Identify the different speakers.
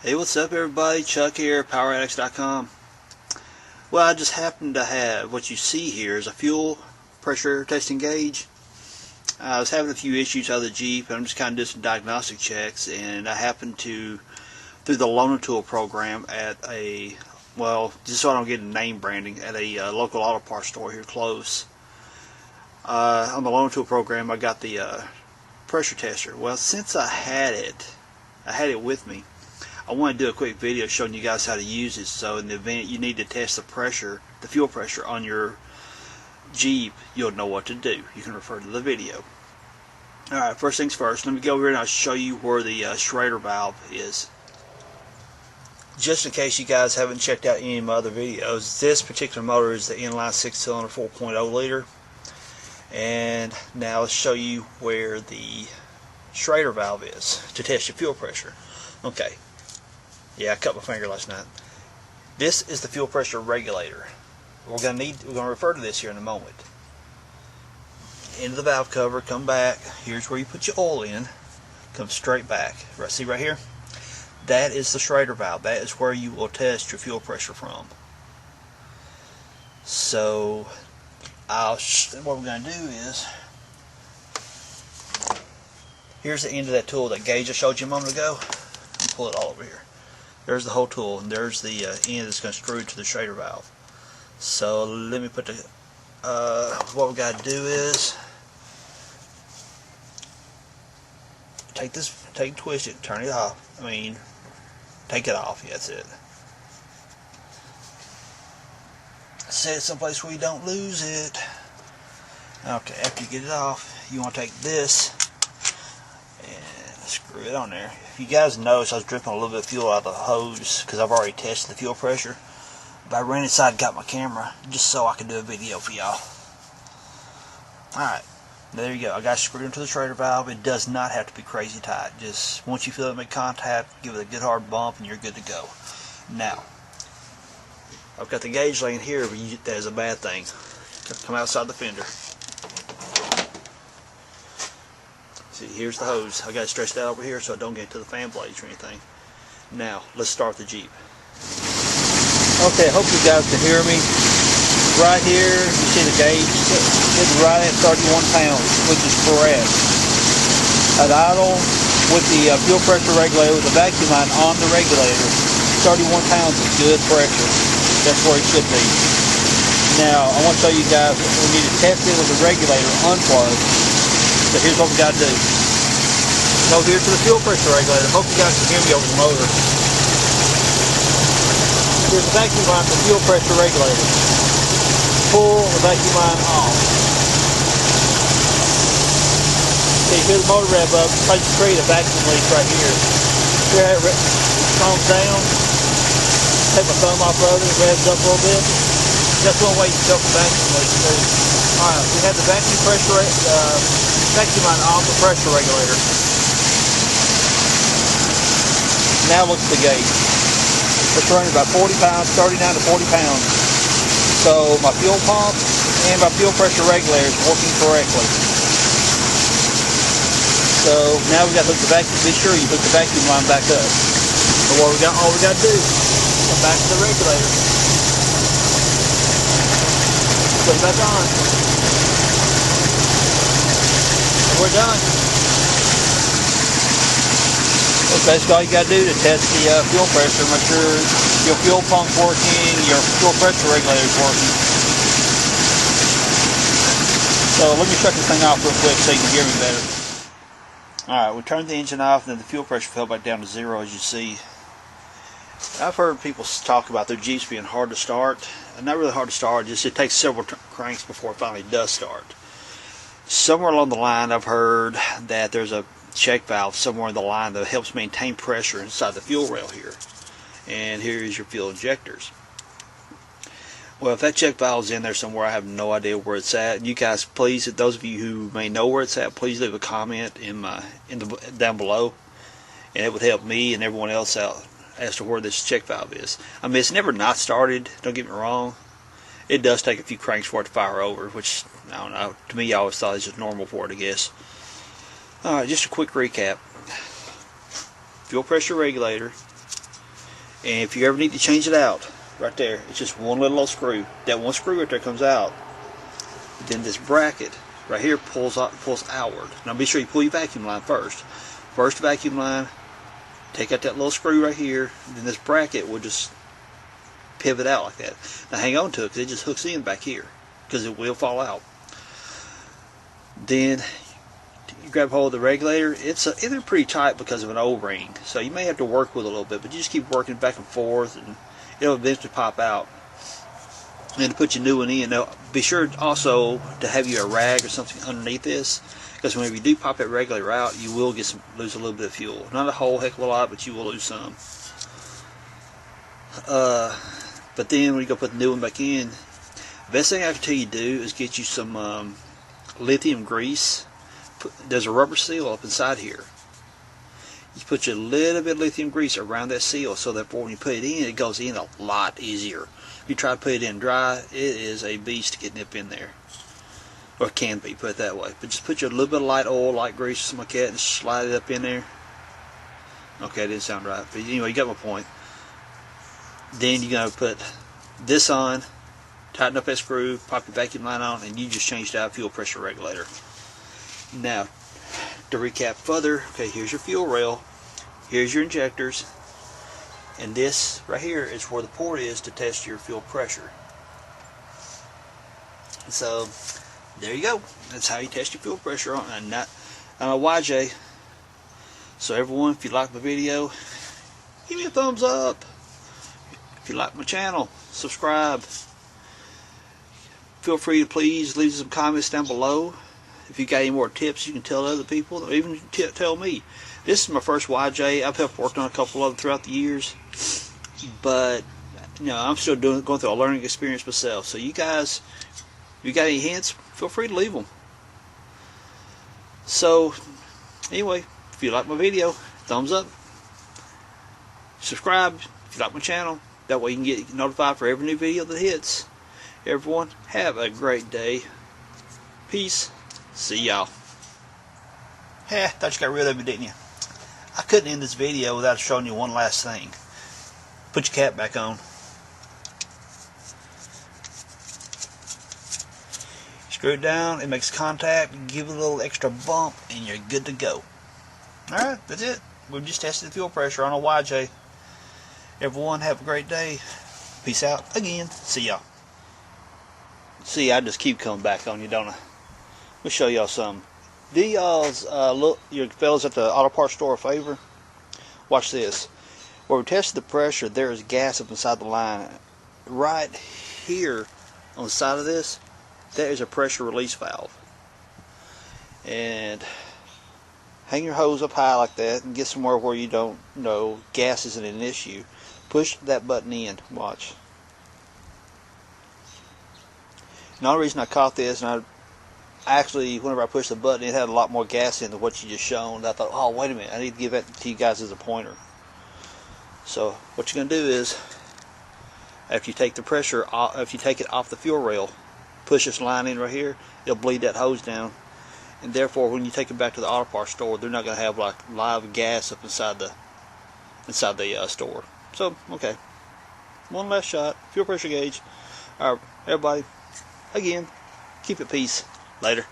Speaker 1: Hey, what's up everybody? Chuck here, PowerAddicts.com. Well, I just happen to have what you see here is a fuel pressure testing gauge. I was having a few issues out of the Jeep, and I'm just kind of doing some diagnostic checks, and I happened to, through the loaner tool program at a, well, just so I don't get a name branding, at a local auto parts store here close. On the loaner tool program, I got the pressure tester. Well, since I had it with me, I want to do a quick video showing you guys how to use it, so in the event you need to test the fuel pressure on your Jeep, you'll know what to do. You can refer to the video. Alright, first things first, let me go over here and I'll show you where the Schrader valve is. Just in case you guys haven't checked out any of my other videos, this particular motor is the inline 6-cylinder 4.0 liter. And now let's show you where the Schrader valve is to test your fuel pressure. Okay. Yeah, I cut my finger last night. This is the fuel pressure regulator. We're gonna refer to this here in a moment. Into the valve cover, come back. Here's where you put your oil in. Come straight back. Right, see right here? That is the Schrader valve. That is where you will test your fuel pressure from. So, what we're gonna do is, here's the end of that tool, that gauge I showed you a moment ago. Pull it all over here. There's the whole tool, and there's the end that's going to screw to the Schrader valve. So let me put the, what we got to do is twist it, turn it off. Take it off. Yeah, that's it. Set it someplace where you don't lose it. Okay, after you get it off, you want to take this and screw it on there. If you guys notice, I was dripping a little bit of fuel out of the hose because I've already tested the fuel pressure. But I ran inside and got my camera just so I could do a video for y'all. Alright, there you go. I got it screwed into the Schrader valve. It does not have to be crazy tight. Just once you feel it make contact, give it a good hard bump and you're good to go. Now, I've got the gauge laying here, but that is a bad thing. Come outside the fender. See, here's the hose. I got it stretched out over here so I don't get into the fan blades or anything. Now, let's start the Jeep. Okay, I hope you guys can hear me. Right here, you see the gauge. It's right at 31 pounds, which is correct. At idle, with the fuel pressure regulator, with the vacuum line on the regulator, 31 pounds is good pressure. That's where it should be. Now, I want to show you guys, we need to test it with the regulator unplugged. So here's what we got to do. Go here to the fuel pressure regulator. Hope you guys can hear me over the motor. Here's the vacuum line for the fuel pressure regulator. Pull the vacuum line off. Okay, here's the motor rev up. Try to create a vacuum leak right here. Here it comes down. Take my thumb off of it. It revs up a little bit. That's one way you can help the vacuum leak too. Alright, we have the vacuum vacuum line off the pressure regulator. Now look at the gauge. It's running about 40 pounds, 39 to 40 pounds. So my fuel pump and my fuel pressure regulator is working correctly. So now we got to hook the vacuum. Be sure you hook the vacuum line back up. So all we got to do is come back to the regulator. Put it back on. We're done. That's basically all you got to do to test the fuel pressure. Make sure your fuel pump's working, your fuel pressure regulator is working. So let me shut this thing off real quick so you can hear me better. Alright, we turned the engine off and then the fuel pressure fell back down to 0, as you see. I've heard people talk about their Jeeps being hard to start. Not really hard to start, just it takes several cranks before it finally does start. Somewhere along the line I've heard that there's a check valve somewhere in the line that helps maintain pressure inside the fuel rail here. And here is your fuel injectors. Well, if that check valve's in there somewhere, I have no idea where it's at. You guys, please, those of you who may know where it's at, please leave a comment down below, and it would help me and everyone else out as to where this check valve is. I mean, it's never not started, don't get me wrong. It does take a few cranks for it to fire over, which, I don't know, to me I always thought it was just normal for it, I guess. Alright, just a quick recap. Fuel pressure regulator, And if you ever need to change it out, right there, it's just one little old screw. That one screw right there comes out. Then this bracket right here pulls outward. Now be sure you pull your vacuum line first. First vacuum line, take out that little screw right here, then this bracket will just pivot out like that. Now hang on to it, because it just hooks in back here, because it will fall out. Then you grab hold of the regulator. It's pretty tight because of an O-ring, so you may have to work with it a little bit, but you just keep working back and forth, and it'll eventually pop out. And to put your new one in, now be sure also to have you a rag or something underneath this, because whenever you do pop that regulator out, you will lose a little bit of fuel. Not a whole heck of a lot, but you will lose some. But then when you go put the new one back in, the best thing I can tell you to do is get you some lithium grease. There's a rubber seal up inside here. You put a little bit of lithium grease around that seal, so that when you put it in, it goes in a lot easier. If you try to put it in dry, it is a beast getting up in there. Or it can be, put it that way. But just put your little bit of light oil, light grease, or something like that, and slide it up in there. Okay, it didn't sound right. But anyway, you got my point. Then you're going to put this on, tighten up that screw, pop your vacuum line on, and you just changed out fuel pressure regulator. Now, to recap further, okay, here's your fuel rail, here's your injectors, and this right here is where the port is to test your fuel pressure. So, there you go. That's how you test your fuel pressure on a YJ. So everyone, if you like my video, give me a thumbs up. If you like my channel, subscribe. Feel free to please leave some comments down below. If you got any more tips, you can tell other people, or even tell me. This is my first YJ. I've helped work on a couple of them throughout the years, but you know, I'm still going through a learning experience myself. So you guys, if you got any hints, feel free to leave them. So anyway, if you like my video, thumbs up. Subscribe if you like my channel. That way you can get notified for every new video that hits. Everyone, have a great day. Peace. See y'all. Thought you got rid of it, didn't you? I couldn't end this video without showing you one last thing. Put your cap back on. Screw it down, it makes contact, give it a little extra bump, and you're good to go. Alright, that's it. We've just tested the fuel pressure on a YJ. Everyone, have a great day. Peace out again. See y'all. See, I just keep coming back on you, don't I? Let me show y'all something. Do y'all's look, your fellas at the auto parts store a favor? Watch this. Where we tested the pressure, there is gas up inside the line. Right here on the side of this, there is a pressure release valve. And hang your hose up high like that and get somewhere where you don't know gas isn't an issue. Push that button in. Watch. And the only reason I caught this, and actually, whenever I pushed the button, it had a lot more gas in than what you just shown. I thought, oh, wait a minute, I need to give that to you guys as a pointer. So what you're going to do is, after you take the pressure, if you take it off the fuel rail, push this line in right here, it'll bleed that hose down, and therefore, when you take it back to the auto parts store, they're not going to have like live gas up inside the store. So okay, one last shot, fuel pressure gauge. All right, everybody, again, keep it peace. Later.